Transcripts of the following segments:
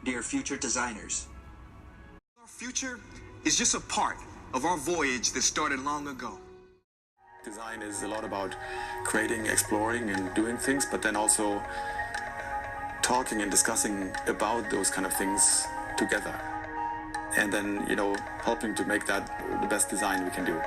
dear future designers. Our future is just a part of our voyage that started long ago. Design is a lot about creating, exploring, and doing things, but then also talking and discussing about those kind of things together. And then, helping to make that the best design we can do.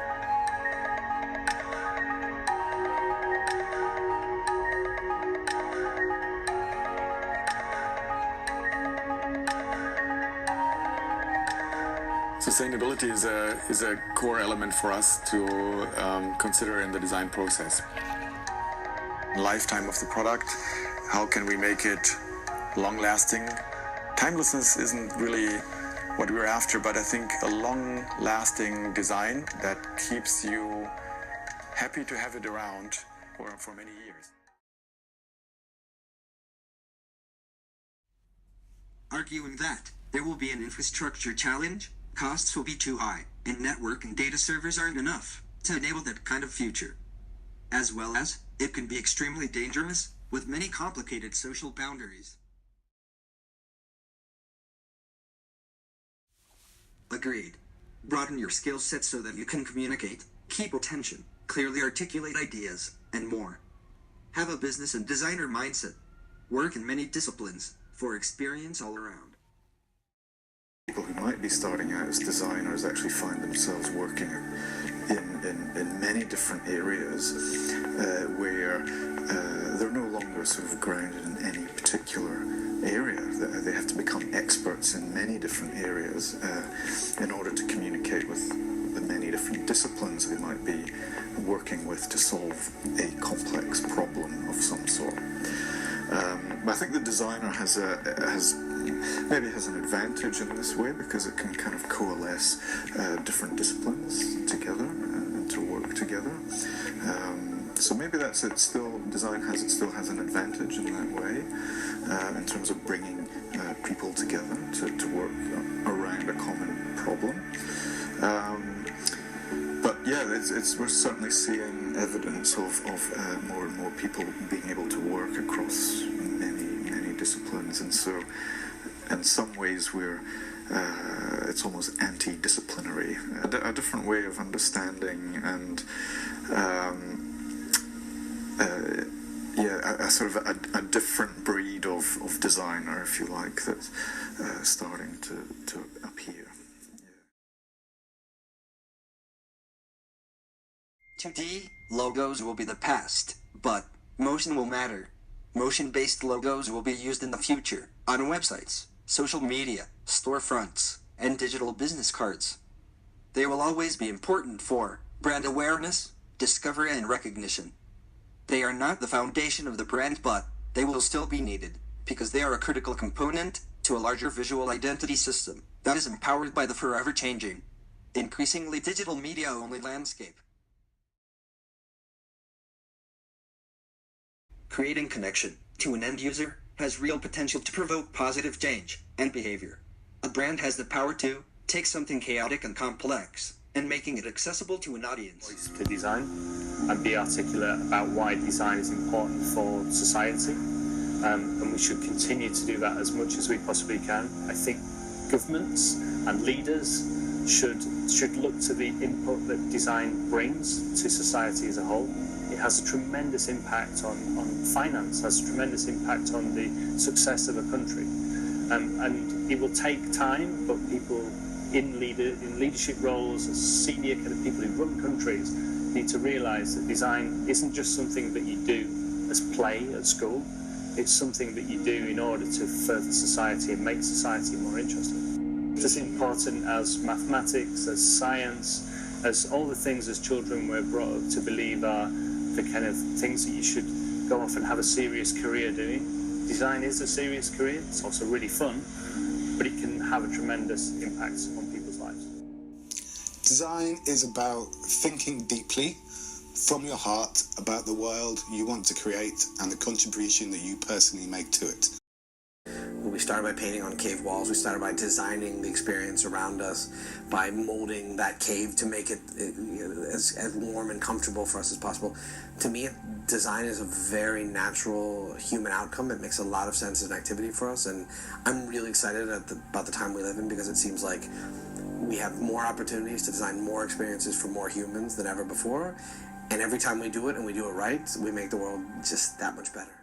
Sustainability is a core element for us to consider in the design process. Lifetime of the product, how can we make it long-lasting? Timelessness isn't really what we're after, but I think a long-lasting design that keeps you happy to have it around for many years. Arguing that there will be an infrastructure challenge, costs will be too high, and network and data servers aren't enough to enable that kind of future. As well as, it can be extremely dangerous, with many complicated social boundaries. Agreed. Broaden your skill set so that you can communicate, keep attention, clearly articulate ideas, and more. Have a business and designer mindset. Work in many disciplines, for experience all around. People who might be starting out as designers actually find themselves working in many different areas where they're no longer sort of grounded in any particular area. They have to become experts in many different areas in order to communicate with the many different disciplines they might be working with to solve a complex problem of some sort. I think the designer has an advantage in this way because it can kind of coalesce different disciplines together and to work together. So maybe that's it. Design still has an advantage in that way in terms of bringing people together to work around a common problem. But yeah, we're certainly seeing evidence of more and more people being able to work across many disciplines, and so in some ways it's almost anti-disciplinary, a different way of understanding and a different breed of designer, if you like, that's starting to appear. 2D logos will be the past, but motion will matter. Motion-based logos will be used in the future, on websites, social media, storefronts, and digital business cards. They will always be important for brand awareness, discovery, and recognition. They are not the foundation of the brand, but they will still be needed, because they are a critical component to a larger visual identity system that is empowered by the forever changing, increasingly digital media-only landscape. Creating connection to an end user has real potential to provoke positive change and behavior. A brand has the power to take something chaotic and complex and making it accessible to an audience. To design and be articulate about why design is important for society, and we should continue to do that as much as we possibly can. I think governments and leaders should look to the input that design brings to society as a whole. It has a tremendous impact on finance, has a tremendous impact on the success of a country. And it will take time, but people in leadership roles, as senior kind of people who run countries, need to realise that design isn't just something that you do as play at school. It's something that you do in order to further society and make society more interesting. It's as important as mathematics, as science, as all the things as children we're brought up to believe are the kind of things that you should go off and have a serious career doing. Design is a serious career. It's also really fun, but it can have a tremendous impact on people's lives. Design is about thinking deeply from your heart about the world you want to create and the contribution that you personally make to it. We started by painting on cave walls. We started by designing the experience around us, by molding that cave to make it as warm and comfortable for us as possible. To me, design is a very natural human outcome. It makes a lot of sense as an activity for us, and I'm really excited about the time we live in, because it seems like we have more opportunities to design more experiences for more humans than ever before. And every time we do it, and we do it right, we make the world just that much better.